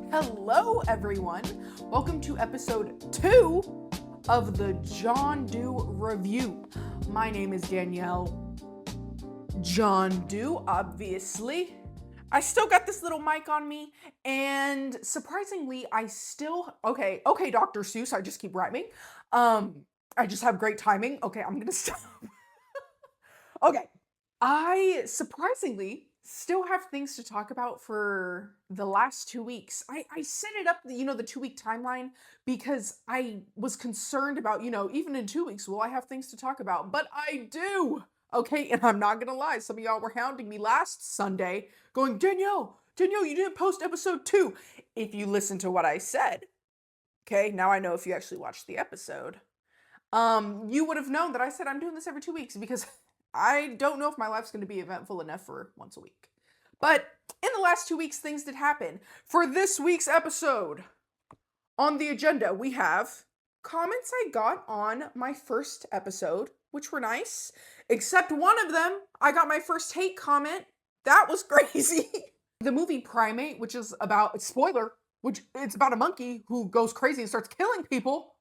Hello, everyone. Welcome to episode 2 of the John Doe Review. My name is Danielle. John Doe, obviously. I still got this little mic on me, and surprisingly, okay, Dr. Seuss, I just keep rhyming. I just have great timing. Okay, I'm gonna stop. Okay, I surprisingly still have things to talk about for the last 2 weeks. I set it up, the 2 week timeline because I was concerned about, even in 2 weeks, will I have things to talk about? But I do. Okay, and I'm not gonna lie, some of y'all were hounding me last Sunday, going, Danielle, you didn't post episode 2. If you listen to what I said, okay, now I know if you actually watched the episode, you would have known that I said I'm doing this every 2 weeks because I don't know if my life's going to be eventful enough for once a week. But in the last 2 weeks, things did happen. For this week's episode, on the agenda, we have comments I got on my first episode, which were nice. Except one of them, I got my first hate comment. That was crazy. The movie Primate, which is about, spoiler, which it's about a monkey who goes crazy and starts killing people,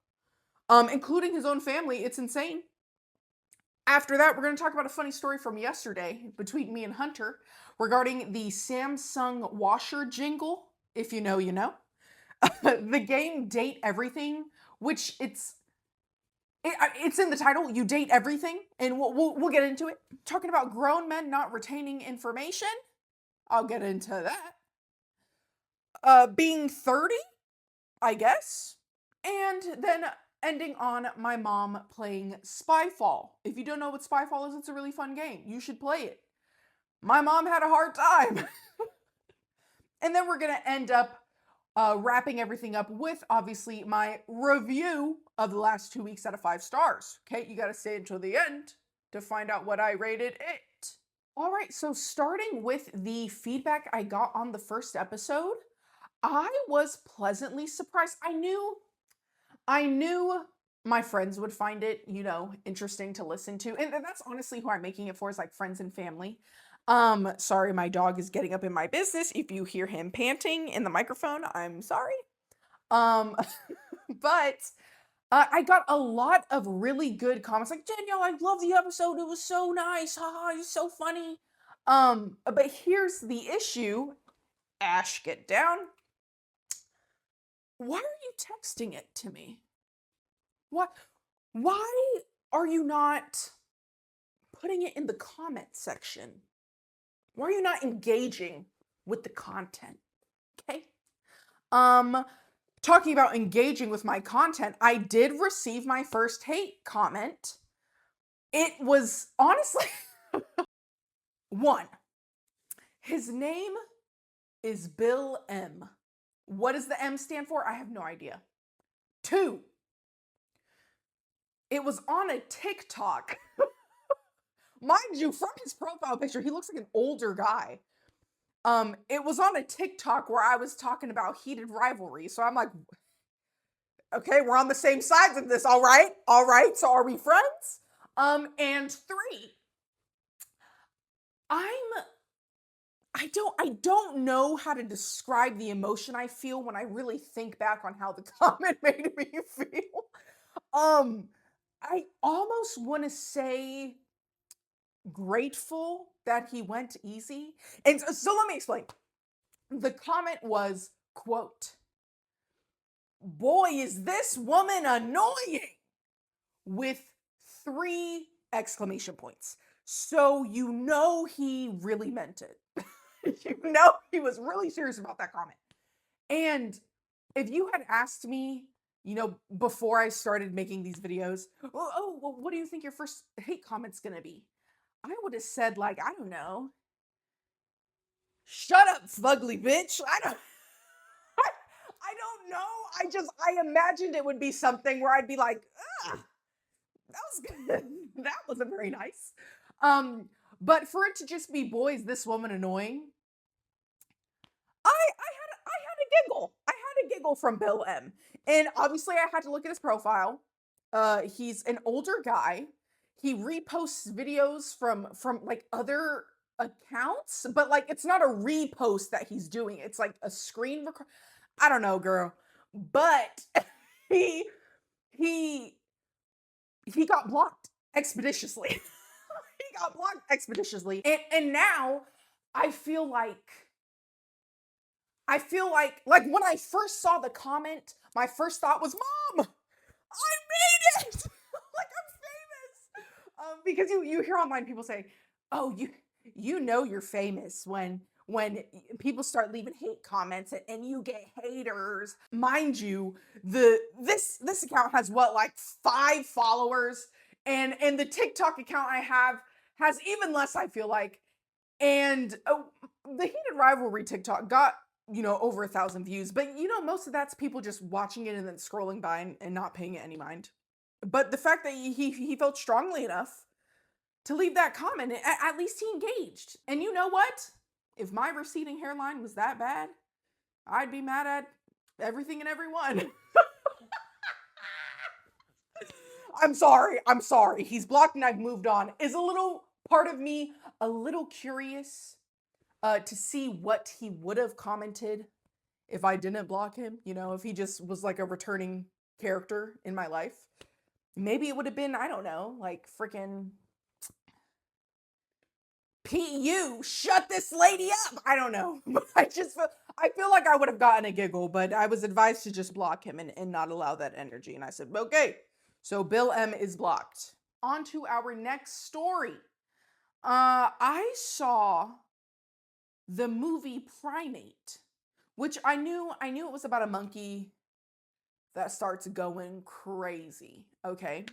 including his own family. It's insane. After that, we're going to talk about a funny story from yesterday between me and Hunter regarding the Samsung washer jingle. If you know, you know. The game Date Everything, which it's in the title. You date everything, and we'll get into it. Talking about grown men not retaining information. I'll get into that. Being 30, I guess. And then ending on my mom playing Spyfall. If you don't know what Spyfall is, it's a really fun game. You should play it. My mom had a hard time. And then we're going to end up wrapping everything up with, obviously, my review of the last 2 weeks out of 5 stars. Okay, you got to stay until the end to find out what I rated it. All right, so starting with the feedback I got on the first episode, I was pleasantly surprised. I knew my friends would find it, interesting to listen to. And that's honestly who I'm making it for, is like friends and family. Sorry, my dog is getting up in my business. If you hear him panting in the microphone, I'm sorry. But I got a lot of really good comments like, Danielle, I love the episode. It was so nice. Haha, you're so funny. But here's the issue. Ash, get down. Why are you texting it to me? Why are you not putting it in the comment section? Why are you not engaging with the content? Okay. Talking about engaging with my content, I did receive my first hate comment. It was honestly one. His name is Bill M. What does the M stand for? I have no idea. 2. It was on a TikTok. Mind you, from his profile picture, he looks like an older guy. It was on a TikTok where I was talking about heated rivalry. So I'm like, okay, we're on the same sides of this. All right. So are we friends? And 3, I don't know how to describe the emotion I feel when I really think back on how the comment made me feel. I almost want to say grateful that he went easy. And so let me explain. The comment was, quote, boy, is this woman annoying, with 3 exclamation points. So he really meant it. He was really serious about that comment. And if you had asked me, before I started making these videos, well, what do you think your first hate comment's gonna be? I would have said, like, I don't know, shut up, fugly bitch. I don't know. I imagined it would be something where I'd be like, ugh, that was good. That wasn't very nice. But for it to just be, boys, this woman annoying, I had a giggle. I had a giggle from Bill M. And obviously I had to look at his profile. He's an older guy. He reposts videos from like other accounts, but like it's not a repost that he's doing. It's like a screen record. I don't know, girl. But he he he got blocked expeditiously. He got blocked expeditiously. And now I feel like like when I first saw the comment, my first thought was, Mom, I made it! Like I'm famous. Because you hear online people say, "Oh, you know you're famous when people start leaving hate comments and you get haters." Mind you, this account has what, like 5 followers, and the TikTok account I have has even less, I feel like. And the heated rivalry TikTok got over 1,000 views, but most of that's people just watching it and then scrolling by and not paying it any mind. But the fact that he felt strongly enough to leave that comment, at least he engaged. And you know what? If my receding hairline was that bad, I'd be mad at everything and everyone. I'm sorry. He's blocked and I've moved on. Is a little part of me a little curious to see what he would have commented if I didn't block him, if he just was like a returning character in my life. Maybe it would have been, I don't know, like freaking PU, shut this lady up. I don't know. But I feel like I would have gotten a giggle, but I was advised to just block him and not allow that energy. And I said, okay. So Bill M is blocked. On to our next story. I saw the movie Primate, which I knew it was about a monkey that starts going crazy. Okay.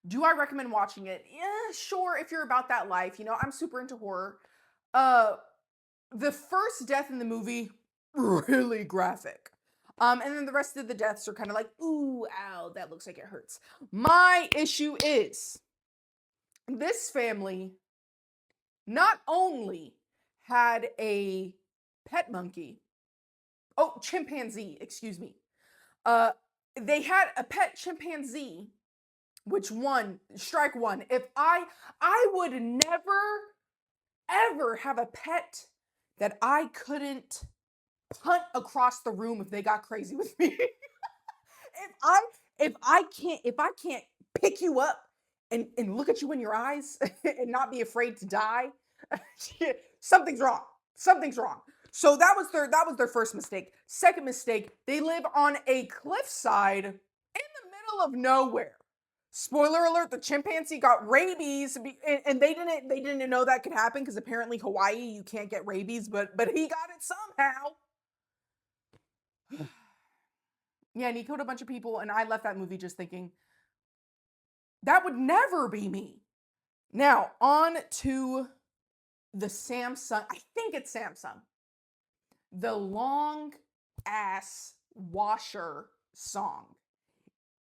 Do I recommend watching it? Yeah, sure, if you're about that life. I'm super into horror. The first death in the movie, really graphic. And then the rest of the deaths are kind of like, ooh, ow, that looks like it hurts. My issue is this family not only had a pet monkey, chimpanzee, excuse me. They had a pet chimpanzee, which strike one. If I would never, ever have a pet that I couldn't punt across the room if they got crazy with me. if I can't pick you up and look at you in your eyes and not be afraid to die, something's wrong. Something's wrong. So that was their first mistake. Second mistake, they live on a cliffside in the middle of nowhere. Spoiler alert, the chimpanzee got rabies, and they didn't know that could happen because apparently Hawaii, you can't get rabies, but he got it somehow. Yeah, and he killed a bunch of people, and I left that movie just thinking, that would never be me. Now, on to the Samsung, I think it's Samsung. The long ass washer song.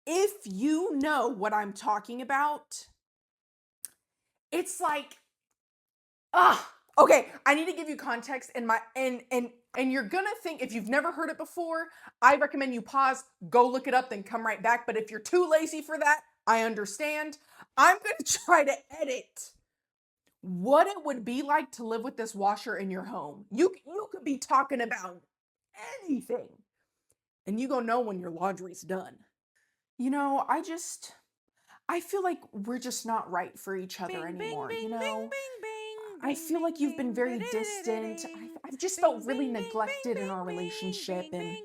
If you know what I'm talking about, it's like, okay, I need to give you context and you're gonna think, if you've never heard it before, I recommend you pause, go look it up, then come right back. But if you're too lazy for that, I understand. I'm gonna try to edit what it would be like to live with this washer in your home. You could be talking about anything, and you gonna know when your laundry's done. I feel like we're just not right for each other anymore, I feel like you've been very distant. I've just felt really neglected in our relationship, and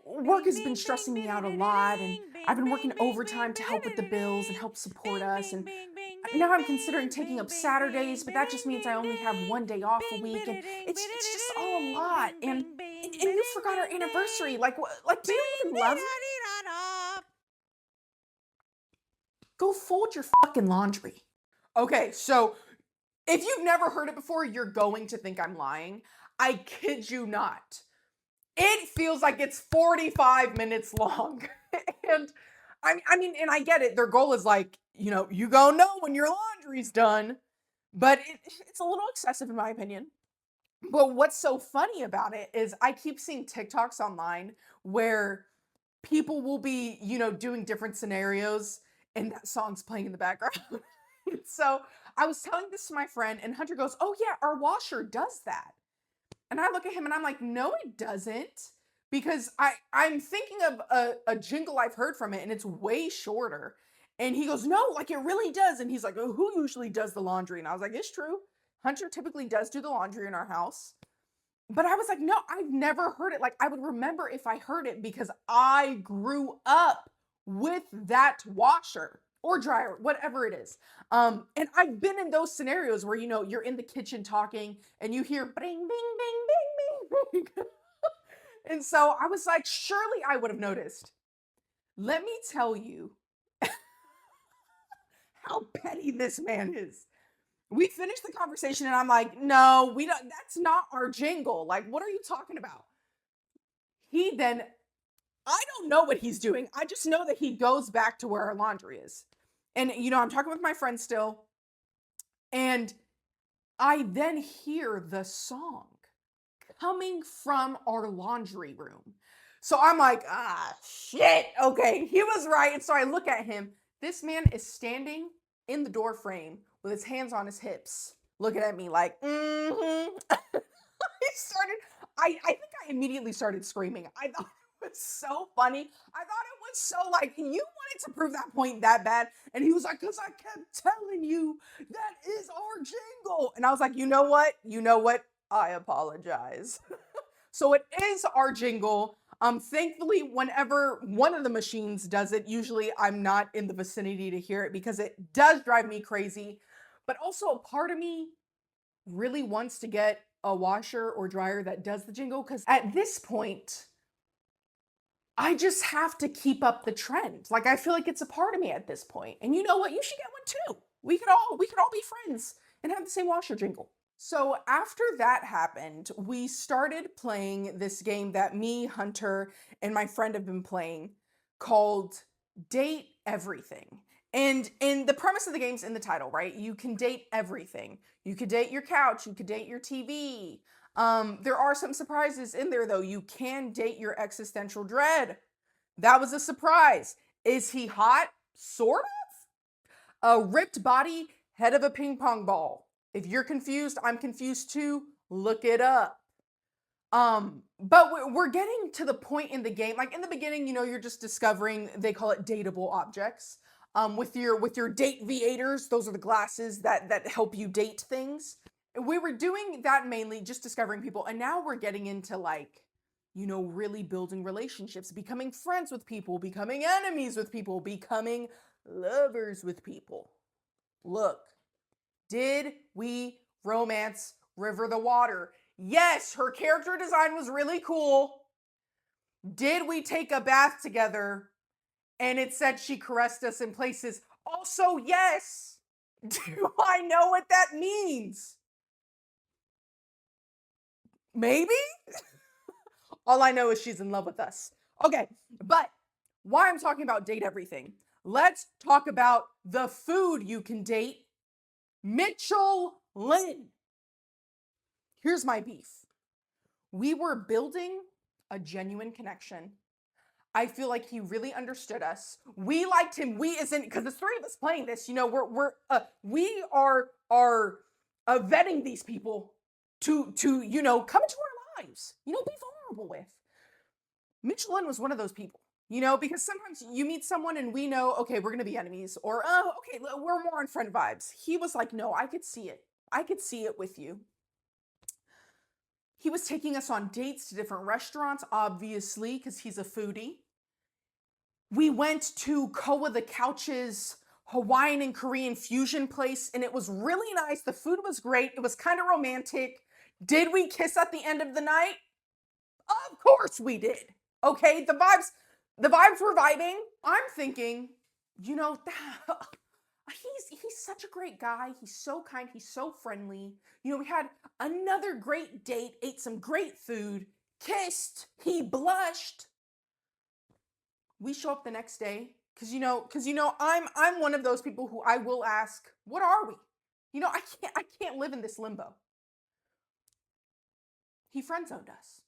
work has been stressing me out a lot, and I've been working overtime to help with the bills and help support us, and now I'm considering taking up Saturdays, but that just means I only have one day off a week, and it's just all a lot. And you forgot our anniversary. Like, do you even love me? Go fold your fucking laundry. Okay, so if you've never heard it before, you're going to think I'm lying. I kid you not. It feels like it's 45 minutes long. And I mean, and I get it. Their goal is like, you gonna know when your laundry's done. But it's a little excessive in my opinion. But what's so funny about it is I keep seeing TikToks online where people will be, doing different scenarios and that song's playing in the background. So I was telling this to my friend and Hunter goes, oh yeah, our washer does that. And I look at him and I'm like, no, it doesn't. Because I'm thinking of a jingle I've heard from it and it's way shorter. And he goes, no, like it really does. And he's like, oh, who usually does the laundry? And I was like, it's true. Hunter typically does do the laundry in our house. But I was like, no, I've never heard it. Like I would remember if I heard it because I grew up with that washer or dryer, whatever it is. And I've been in those scenarios where, you're in the kitchen talking and you hear bing, bing, bing, bing, bing, bing. And so I was like, surely I would have noticed. Let me tell you how petty this man is. We finished the conversation and I'm like, no, we don't, that's not our jingle. Like, what are you talking about? He then, I don't know what he's doing. I just know that he goes back to where our laundry is. And, I'm talking with my friend still. And I then hear the song coming from our laundry room. So I'm like, shit. Okay, he was right. And so I look at him. This man is standing in the door frame with his hands on his hips, looking at me like, mm-hmm. I think I immediately started screaming. I thought it was so funny. I thought it was so like, you wanted to prove that point that bad. And he was like, because I kept telling you that is our jingle. And I was like, you know what? I apologize. So it is our jingle. Thankfully, whenever one of the machines does it, usually I'm not in the vicinity to hear it because it does drive me crazy. But also a part of me really wants to get a washer or dryer that does the jingle because at this point, I just have to keep up the trend. Like I feel like it's a part of me at this point. And you know what? You should get one too. We could all be friends and have the same washer jingle. So after that happened, we started playing this game that me, Hunter, and my friend have been playing called Date Everything. And the premise of the game's in the title, right? You can date everything. You could date your couch, you could date your TV. There are some surprises in there though. You can date your existential dread. That was a surprise. Is he hot? Sort of. A ripped body, head of a ping pong ball. If you're confused, I'm confused too. Look it up. But we're getting to the point in the game. Like in the beginning, you're just discovering, they call it dateable objects. With your date viators, those are the glasses that help you date things. We were doing that mainly just discovering people, and now we're getting into like, really building relationships, becoming friends with people, becoming enemies with people, becoming lovers with people. Look, did we romance River the Water? Yes, her character design was really cool. Did we take a bath together? And it said she caressed us in places. Also, yes. Do I know what that means? Maybe? All I know is she's in love with us. Okay, but why I'm talking about date everything, let's talk about the food you can date. Mitchell Lynn. Here's my beef. We were building a genuine connection. I feel like he really understood us. We liked him. We isn't because there's three of us playing this. We are vetting these people to come into our lives. Be vulnerable with. Mitchell Lynn was one of those people. Because sometimes you meet someone and we know, okay, we're gonna be enemies, or okay, we're more on friend vibes. He was like, no, I could see it. I could see it with you. He was taking us on dates to different restaurants, obviously, because he's a foodie. We went to Koa the Couch's Hawaiian and Korean fusion place, and it was really nice. The food was great. It was kind of romantic. Did we kiss at the end of the night? Of course we did. Okay, the vibes were vibing. I'm thinking, he's such a great guy. He's so kind. He's so friendly. We had another great date, ate some great food, kissed, he blushed. We show up the next day because I'm one of those people who I will ask, what are we? I can't live in this limbo. He friend zoned us.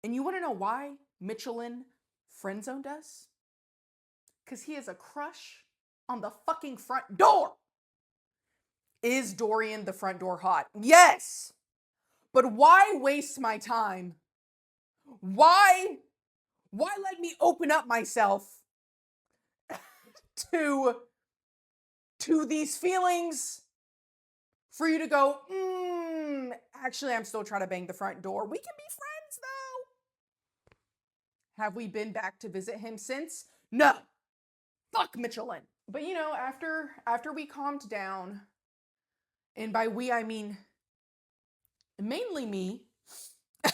And you want to know why Michelin friend zoned us? Because he has a crush on the fucking front door. Is Dorian the front door hot? Yes. But why waste my time? Why let me open up myself to these feelings for you to go, actually, I'm still trying to bang the front door. We can be friends though. Have we been back to visit him since? No. Fuck Michelin. But after we calmed down, and by we I mean mainly me, but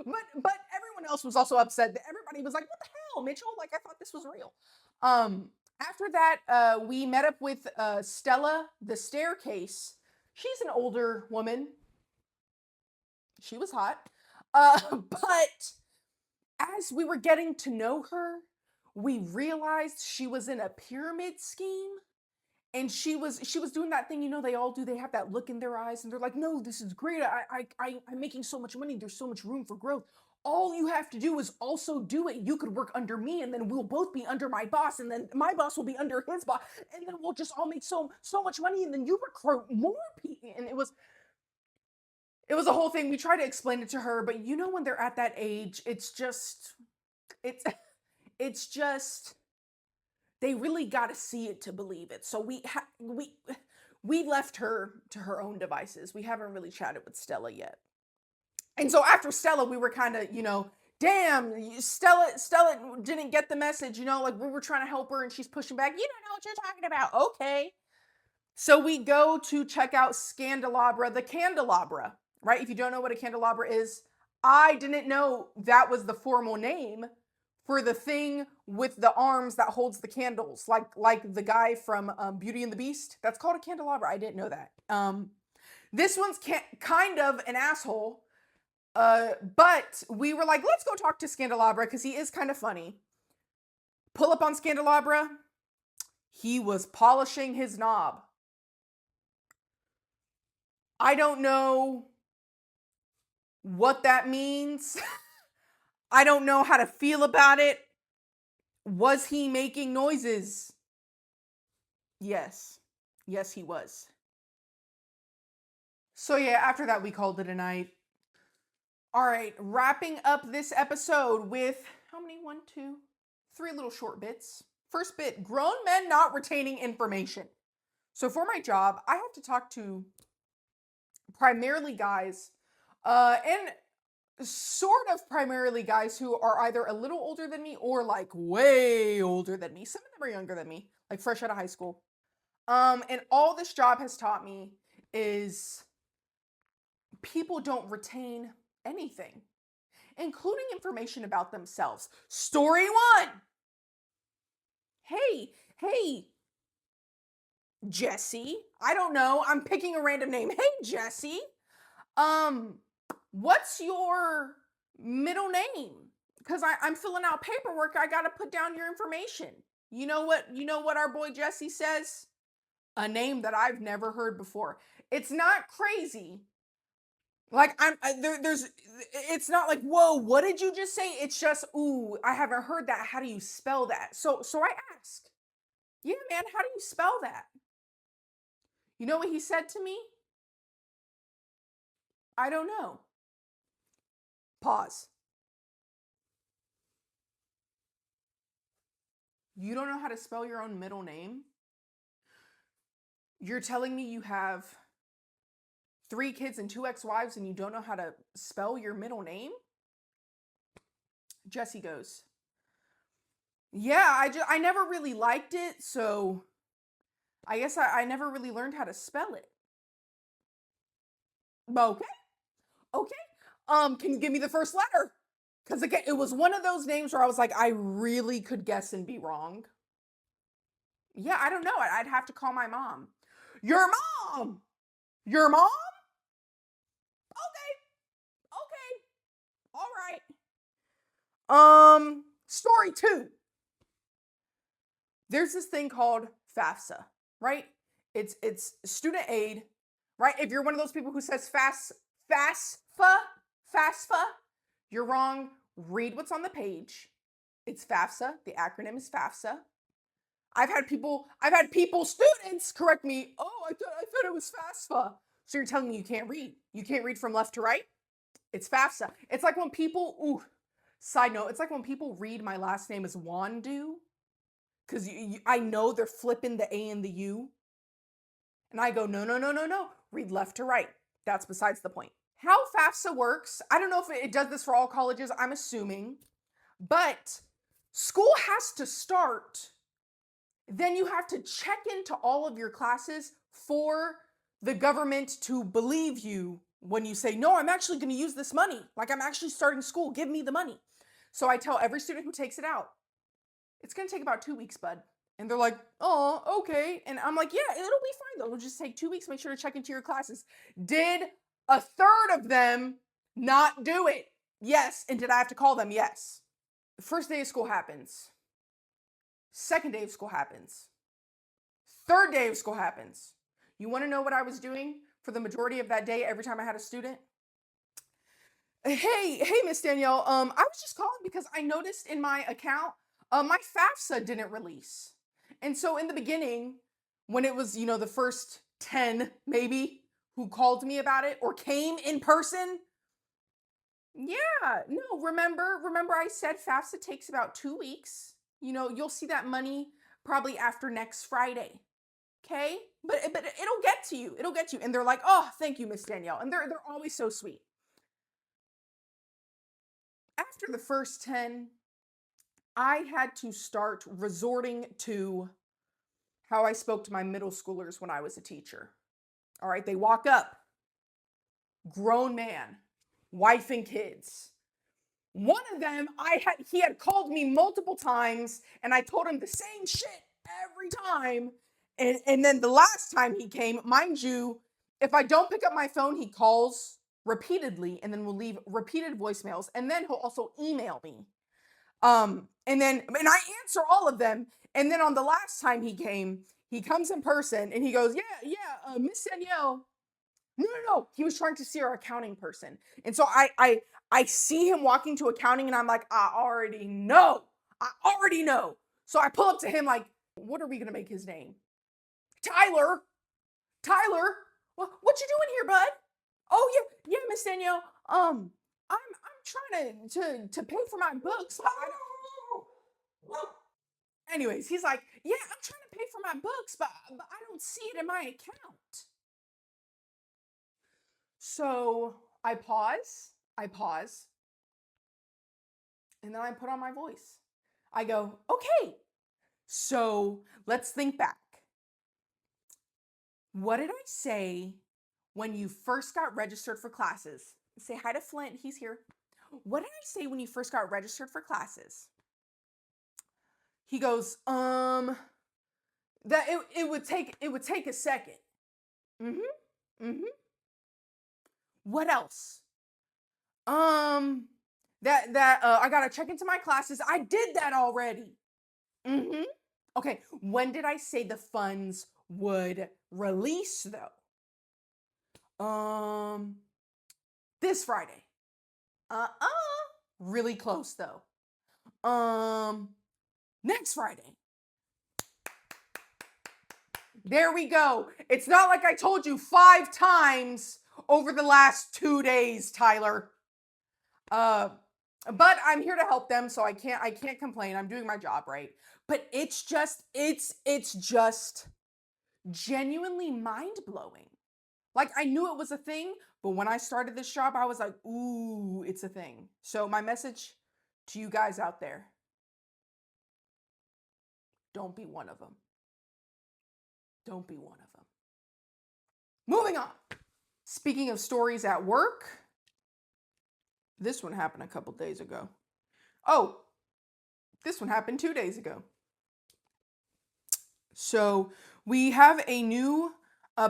everyone else was also upset. Everybody was like, "What the hell, Mitchell? Like I thought this was real." After that, we met up with Stella, the staircase. She's an older woman. She was hot. But as we were getting to know her, we realized she was in a pyramid scheme. And she was doing that thing, they all do. They have that look in their eyes and they're like, no, this is great. I'm making so much money. There's so much room for growth. All you have to do is also do it. You could work under me and then we'll both be under my boss and then my boss will be under his boss and then we'll just all make so much money and then you recruit more people. And it was a whole thing. We tried to explain it to her, but when they're at that age, it's just they really got to see it to believe it. So we left her to her own devices. We haven't really chatted with Stella yet. And so after Stella, we were kind of, damn, Stella didn't get the message, like we were trying to help her and she's pushing back. You don't know what you're talking about. Okay. So we go to check out Scandelabra, the candelabra, right? If you don't know what a candelabra is, I didn't know that was the formal name for the thing with the arms that holds the candles, like the guy from Beauty and the Beast. That's called a candelabra. I didn't know that. This one's kind of an asshole, but we were like, let's go talk to Scandelabra because he is kind of funny. Pull up on Scandelabra. He was polishing his knob. I don't know what that means. I don't know how to feel about it. Was he making noises? Yes. Yes, he was. So yeah, after that, we called it a night. All right, wrapping up this episode with how many? 1, 2, 3 little short bits. First bit, grown men not retaining information. So for my job, I have to talk to primarily guys, and sort of primarily guys who are either a little older than me or like way older than me. Some of them are younger than me, like fresh out of high school. And all this job has taught me is people don't retain anything, including information about themselves. Story 1. Hey, Jesse. I don't know. I'm picking a random name. Hey, Jesse. What's your middle name? Because I'm filling out paperwork. I got to put down your information. You know what our boy Jesse says? A name that I've never heard before. It's not crazy. Like it's not like, whoa, what did you just say? It's just, ooh, I haven't heard that. How do you spell that? So I asked, yeah, man, how do you spell that? You know what he said to me? I don't know. Pause. You don't know how to spell your own middle name? You're telling me you have 3 kids and 2 ex-wives and you don't know how to spell your middle name? Jesse goes, yeah, I never really liked it, so I guess I never really learned how to spell it. Okay. Can you give me the first letter? Because again, it was one of those names where I was like, I really could guess and be wrong. Yeah, I don't know. I'd have to call my mom. Your mom? Your mom? Okay. All right. Story 2. There's this thing called FAFSA, right? It's student aid, right? If you're one of those people who says FAFSA, you're wrong. Read what's on the page. It's FAFSA. The acronym is FAFSA. I've had people, students correct me. Oh, I thought it was FAFSA. So you're telling me you can't read? You can't read from left to right? It's FAFSA. It's like when people, side note, it's like when people read my last name as Wandu, because I know they're flipping the A and the U. And I go, no, no, no, no, no. Read left to right. That's besides the point. How FAFSA works, I don't know if it does this for all colleges, I'm assuming, but school has to start. Then you have to check into all of your classes for the government to believe you when you say, no, I'm actually going to use this money. Like, I'm actually starting school. Give me the money. So I tell every student who takes it out, it's going to take about 2 weeks, bud. And they're like, oh, okay. And I'm like, yeah, it'll be fine though. It'll just take 2 weeks. Make sure to check into your classes. Did a third of them not do it? Yes. And did I have to call them? Yes. The first day of school happens. Second day of school happens. Third day of school happens. You want to know what I was doing for the majority of that day every time I had a student? Hey, Miss Danielle, I was just calling because I noticed in my account, my FAFSA didn't release. And so in the beginning, when it was, the first 10 maybe who called me about it or came in person, yeah, no, remember I said FAFSA takes about 2 weeks. You'll see that money probably after next Friday. Okay? But it'll get to you. It'll get to you. And they're like, oh, thank you, Miss Danielle. And they're always so sweet. After the first 10, I had to start resorting to how I spoke to my middle schoolers when I was a teacher. All right, they walk up, grown man, wife and kids. One of them, he had called me multiple times, and I told him the same shit every time. And then the last time he came, mind you, if I don't pick up my phone, he calls repeatedly and then will leave repeated voicemails. And then he'll also email me. And I answer all of them. And then on the last time he came, he comes in person and he goes, yeah, Miss Danielle. No. He was trying to see our accounting person. And so I see him walking to accounting and I'm like, I already know. So I pull up to him like, what are we going to make his name? Tyler, what you doing here, bud? Oh yeah, Miss Danielle. I'm trying to pay for my books. Anyways, he's like, yeah, I'm trying to pay for my books, but I don't see it in my account. So I pause, and then I put on my voice. I go, okay, so let's think back. What did I say when you first got registered for classes? Say hi to Flint, he's here. What did I say when you first got registered for classes? He goes, that it would take a second. What else? That I gotta check into my classes. I did that already. Okay, when did I say the funds would release though? This Friday. Really close though. Next Friday. There we go. It's not like I told you 5 times over the last 2 days, Tyler. But I'm here to help them, so I can't complain. I'm doing my job, right? But it's just genuinely mind-blowing. Like, I knew it was a thing, but when I started this job, I was like, ooh, it's a thing. So my message to you guys out there, don't be one of them. Don't be one of them. Moving on. Speaking of stories at work, this one happened a couple days ago. Oh, this one happened 2 days ago. So we have a new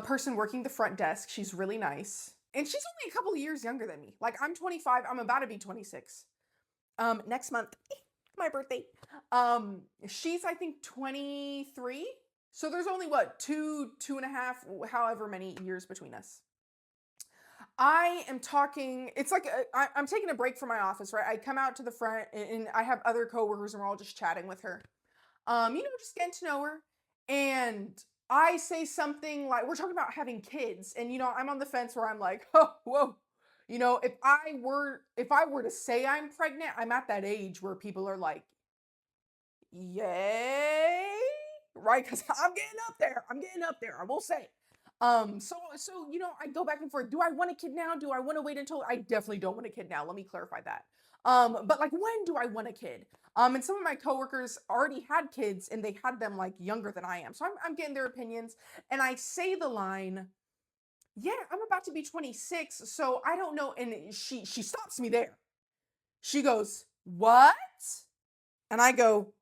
person working the front desk. She's really nice. And she's only a couple of years younger than me. Like, I'm 25. I'm about to be 26. Next month, my birthday. She's, I think, 23. So there's only, two and a half, however many years between us. I am talking, it's like, I'm taking a break from my office, right? I come out to the front and I have other coworkers and we're all just chatting with her. Just getting to know her. And I say something like, we're talking about having kids, and I'm on the fence where I'm like, oh, whoa. If I were to say I'm pregnant, I'm at that age where people are like, yay, right? Because I'm getting up there. I'm getting up there. I will say. So I go back and forth. Do I want a kid now? Do I want to wait until? I definitely don't want a kid now. Let me clarify that. But like, when do I want a kid? And some of my coworkers already had kids, and they had them like younger than I am. So I'm getting their opinions, and I say the line, "Yeah, I'm about to be 26, so I don't know." And she stops me there. She goes, "What?" And I go,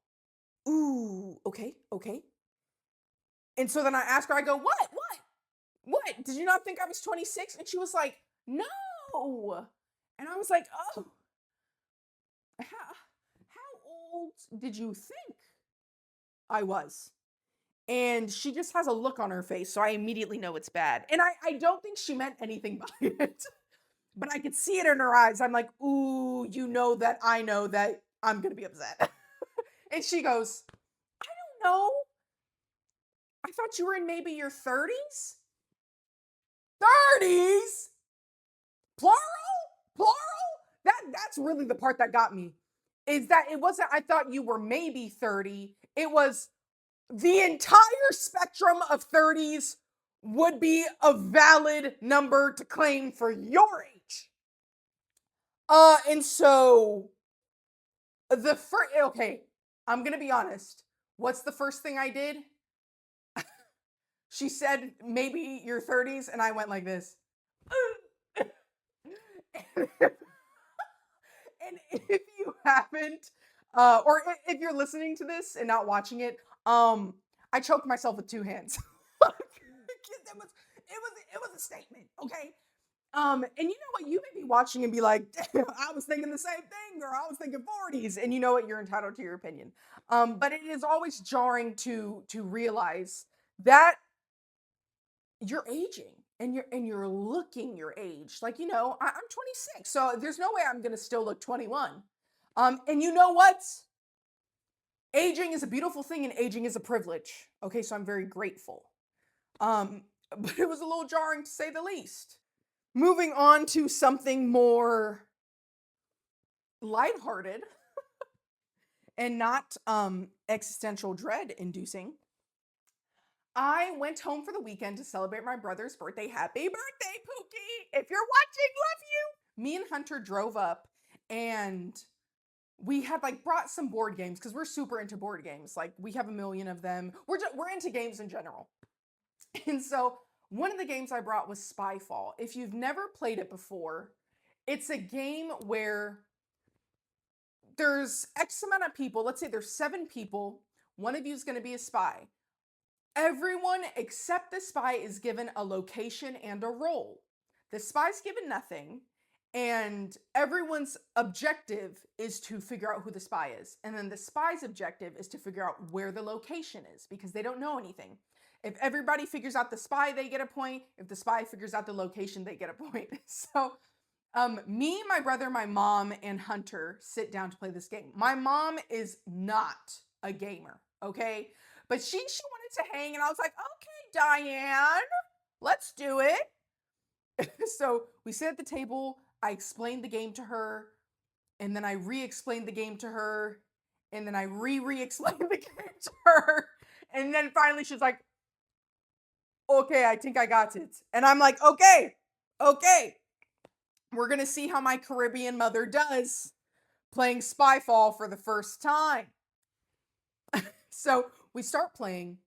"Ooh, okay, okay." And so then I ask her, I go, "What? What? What? Did you not think I was 26?" And she was like, "No." And I was like, "Oh, how old did you think I was?" And she just has a look on her face, so I immediately know it's bad. And I don't think she meant anything by it, but I could see it in her eyes. I'm like, "Ooh, you know that I'm gonna be upset." And she goes, "No, I thought you were in maybe your 30s." 30s? Plural? Plural? That's really the part that got me. Is that it wasn't, I thought you were maybe 30. It was the entire spectrum of 30s would be a valid number to claim for your age. And so the first, okay, I'm gonna be honest. What's the first thing I did? She said maybe your 30s, and I went like this. And if you haven't, or if you're listening to this and not watching it, I choked myself with two hands. It was a statement, okay? And you know what? You may be watching and be like, I was thinking the same thing, or I was thinking 40s, and you know what? You're entitled to your opinion. But it is always jarring to realize that you're aging, and you're looking your age. Like, I'm 26, so there's no way I'm gonna still look 21. And you know what? Aging is a beautiful thing, and aging is a privilege. Okay, so I'm very grateful. Um, but it was a little jarring to say the least. Moving on to something more lighthearted and not existential dread inducing. I went home for the weekend to celebrate my brother's birthday. Happy birthday, Pookie! If you're watching, love you. Me and Hunter drove up, and we had like brought some board games because we're super into board games. Like, we have a million of them. We're into games in general. And so one of the games I brought was Spyfall. If you've never played it before, it's a game where there's X amount of people. Let's say there's 7 people. One of you is going to be a spy. Everyone except the spy is given a location and a role. The spy's given nothing, and everyone's objective is to figure out who the spy is. And then the spy's objective is to figure out where the location is, because they don't know anything. If everybody figures out the spy, they get a point. If the spy figures out the location, they get a point. So me, my brother, my mom, and Hunter sit down to play this game. My mom is not a gamer, okay? But she wanted to hang, and I was like, okay, Diane, let's do it. So we sit at the table. I explained the game to her, and then I re-explained the game to her, and then I re-explained the game to her, and then finally she's like, okay, I think I got it. And I'm like, okay. We're going to see how my Caribbean mother does playing Spyfall for the first time. So we start playing,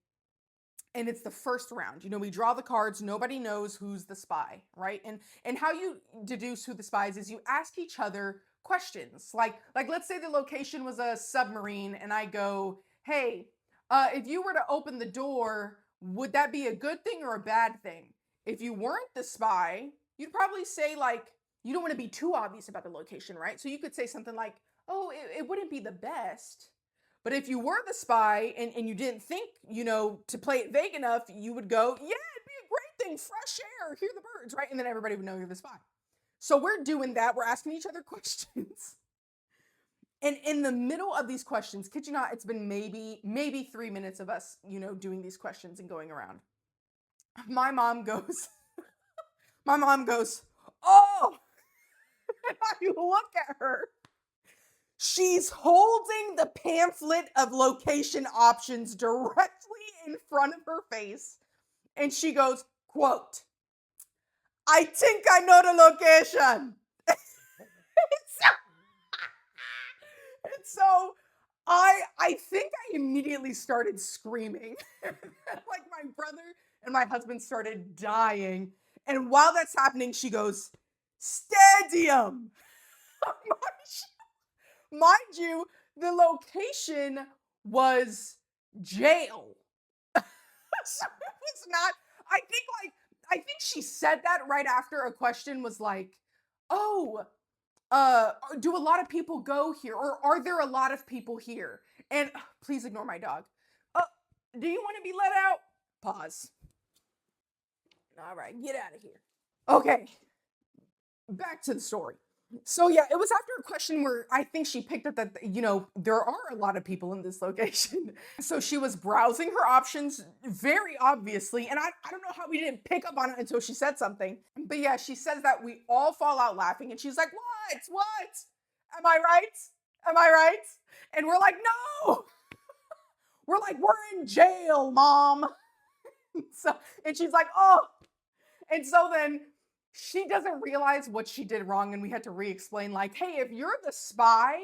and it's the first round. We draw the cards. Nobody knows who's the spy, right? And how you deduce who the spy is you ask each other questions. Like let's say the location was a submarine, and I go, hey, if you were to open the door, would that be a good thing or a bad thing? If you weren't the spy, you'd probably say, like, you don't want to be too obvious about the location, right? So you could say something like, oh, it wouldn't be the best. But if you were the spy and you didn't think, to play it vague enough, you would go, yeah, it'd be a great thing, fresh air, hear the birds, right? And then everybody would know you're the spy. So we're doing that. We're asking each other questions. And in the middle of these questions, kid you not, it's been maybe 3 minutes of us, doing these questions and going around. My mom goes, oh, and I look at her. She's holding the pamphlet of location options directly in front of her face. And she goes, quote, "I think I know the location." And so I think I immediately started screaming. Like my brother and my husband started dying. And while that's happening, she goes, "Stadium." Mind you, the location was jail. So it was not, I think she said that right after a question was like, "Oh, do a lot of people go here? Or are there a lot of people here?" And please ignore my dog. Do you want to be let out? Pause. All right, get out of here. Okay, back to the story. So yeah, it was after a question where I think she picked up that, there are a lot of people in this location. So she was browsing her options very obviously. And I don't know how we didn't pick up on it until she said something. But yeah, she says that we all fall out laughing and she's like, what? Am I right? Am I right? And we're like, no. We're like, we're in jail, Mom. And she's like, oh. And so then she doesn't realize what she did wrong, and we had to re-explain, like, hey, if you're the spy,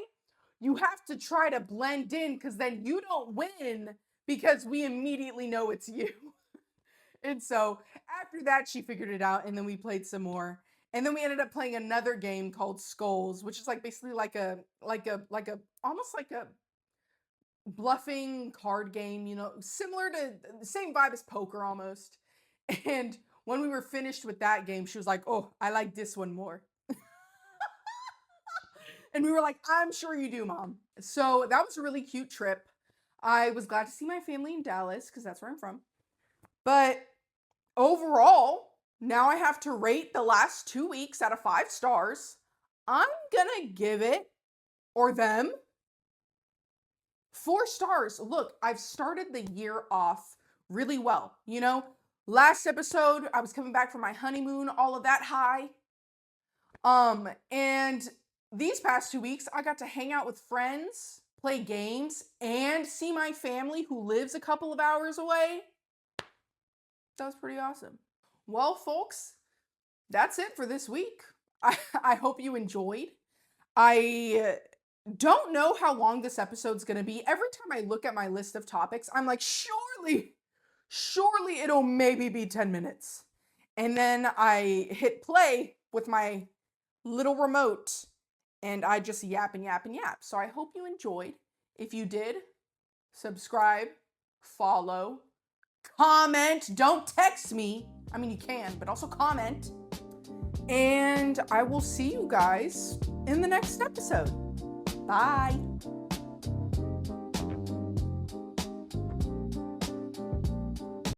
you have to try to blend in because then you don't win because we immediately know it's you. And so after that, she figured it out, and then we played some more. And then we ended up playing another game called Skulls, which is like basically like a almost like a bluffing card game, similar to the same vibe as poker almost. And when we were finished with that game, she was like, "Oh, I like this one more." And we were like, "I'm sure you do, Mom." So that was a really cute trip. I was glad to see my family in Dallas because that's where I'm from. But overall, now I have to rate the last 2 weeks out of 5 stars. I'm gonna give it, or them, 4 stars. Look, I've started the year off really well, Last episode, I was coming back from my honeymoon, all of that high. And these past 2 weeks, I got to hang out with friends, play games, and see my family who lives a couple of hours away. That was pretty awesome. Well, folks, that's it for this week. I hope you enjoyed. I don't know how long this episode's going to be. Every time I look at my list of topics, I'm like, surely it'll maybe be 10 minutes. And then I hit play with my little remote and I just yap and yap and yap. So I hope you enjoyed. If you did, subscribe, follow, comment. Don't text me. I mean, you can, but also comment. And I will see you guys in the next episode. Bye.